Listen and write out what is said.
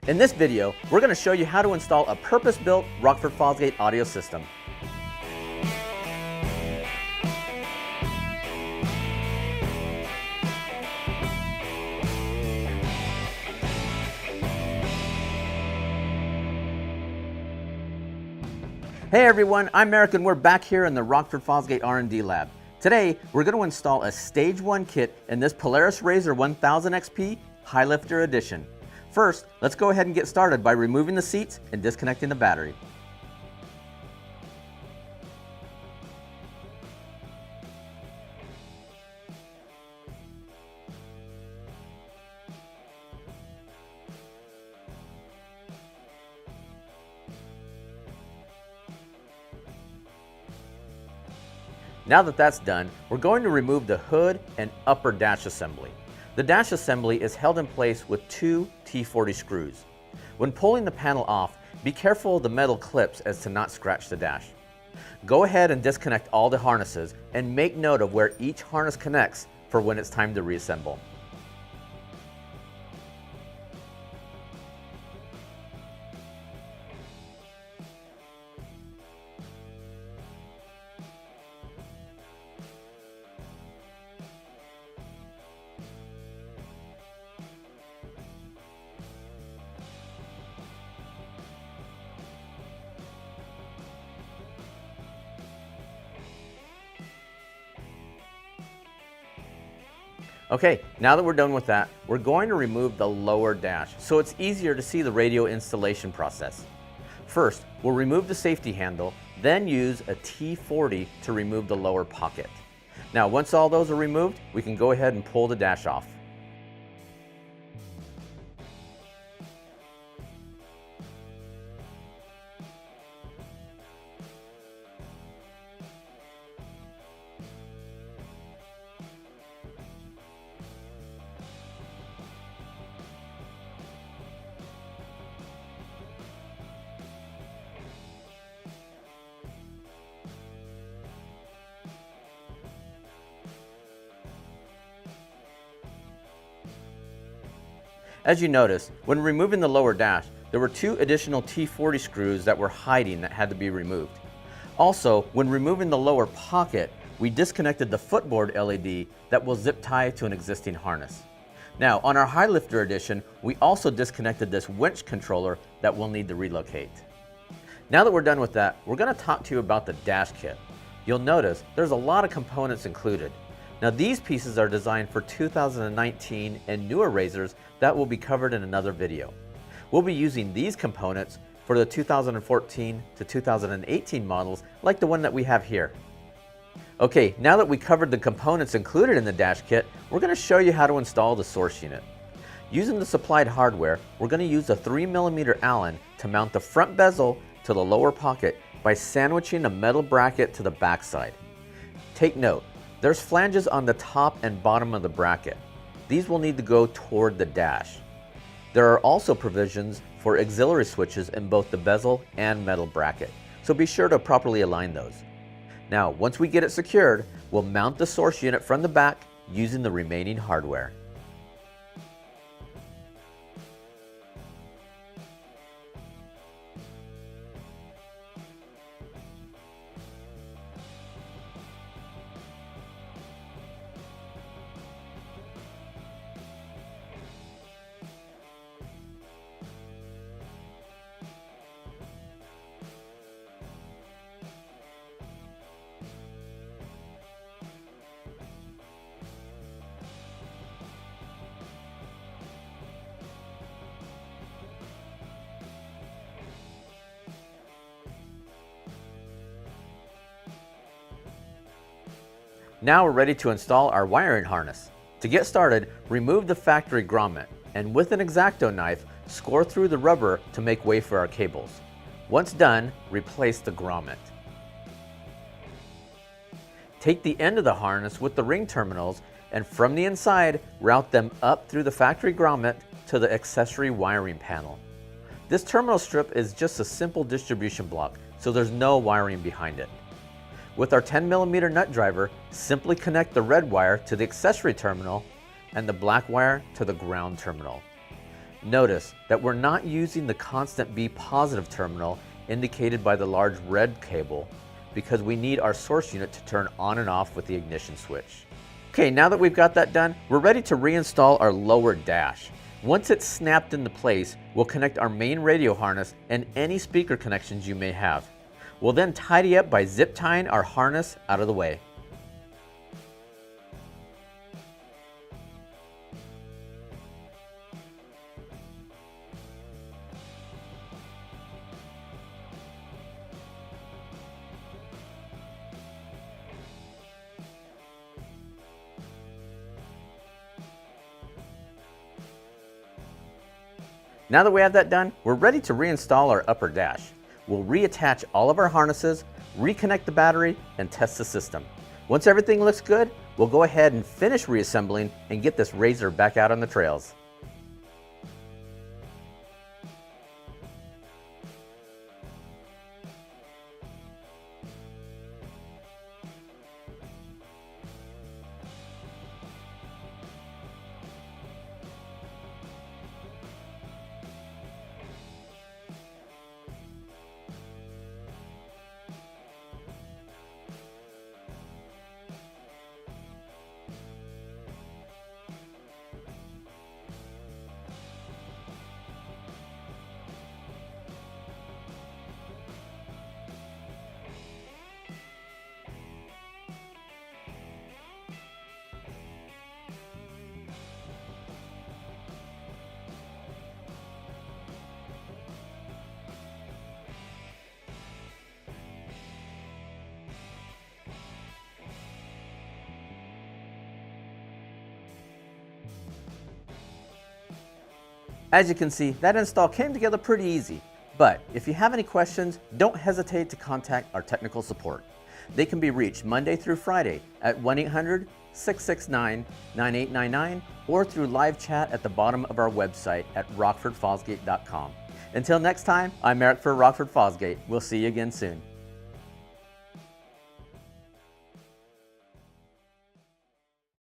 In this video, we're going to show you how to install a purpose-built Rockford Fosgate audio system. Hey everyone, I'm Eric and we're back here in the Rockford Fosgate R&D lab. Today, we're going to install a Stage 1 kit in this Polaris RZR 1000 XP High Lifter Edition. First, let's go ahead and get started by removing the seats and disconnecting the battery. Now that that's done, we're going to remove the hood and upper dash assembly. The dash assembly is held in place with two T40 screws. When pulling the panel off, be careful of the metal clips as to not scratch the dash. Go ahead and disconnect all the harnesses and make note of where each harness connects for when it's time to reassemble. Okay, now that we're done with that, we're going to remove the lower dash so it's easier to see the radio installation process. First, we'll remove the safety handle, then use a T40 to remove the lower pocket. Now, once all those are removed, we can go ahead and pull the dash off. As you notice, when removing the lower dash, there were two additional T40 screws that were hiding that had to be removed. Also, when removing the lower pocket, we disconnected the footboard LED that will zip tie to an existing harness. Now, on our High Lifter Edition, we also disconnected this winch controller that we'll need to relocate. Now that we're done with that, we're going to talk to you about the dash kit. You'll notice there's a lot of components included. Now these pieces are designed for 2019 and newer RZRs that will be covered in another video. We'll be using these components for the 2014 to 2018 models like the one that we have here. Okay, now that we covered the components included in the dash kit, we're going to show you how to install the source unit. Using the supplied hardware, we're going to use a 3mm Allen to mount the front bezel to the lower pocket by sandwiching a metal bracket to the back side. Take note, there's flanges on the top and bottom of the bracket. These will need to go toward the dash. There are also provisions for auxiliary switches in both the bezel and metal bracket, so be sure to properly align those. Now, once we get it secured, we'll mount the source unit from the back using the remaining hardware. Now we're ready to install our wiring harness. To get started, remove the factory grommet and with an X-Acto knife, score through the rubber to make way for our cables. Once done, replace the grommet. Take the end of the harness with the ring terminals and from the inside, route them up through the factory grommet to the accessory wiring panel. This terminal strip is just a simple distribution block, so there's no wiring behind it. With our 10mm nut driver, simply connect the red wire to the accessory terminal and the black wire to the ground terminal. Notice that we're not using the constant B positive terminal indicated by the large red cable because we need our source unit to turn on and off with the ignition switch. Okay, now that we've got that done, we're ready to reinstall our lower dash. Once it's snapped into place, we'll connect our main radio harness and any speaker connections you may have. We'll then tidy up by zip tying our harness out of the way. Now that we have that done, we're ready to reinstall our upper dash. We'll reattach all of our harnesses, reconnect the battery, and test the system. Once everything looks good, we'll go ahead and finish reassembling and get this RZR back out on the trails. As you can see, that install came together pretty easy. But if you have any questions, don't hesitate to contact our technical support. They can be reached Monday through Friday at 1-800-669-9899 or through live chat at the bottom of our website at rockfordfosgate.com. Until next time, I'm Eric for Rockford Fosgate. We'll see you again soon.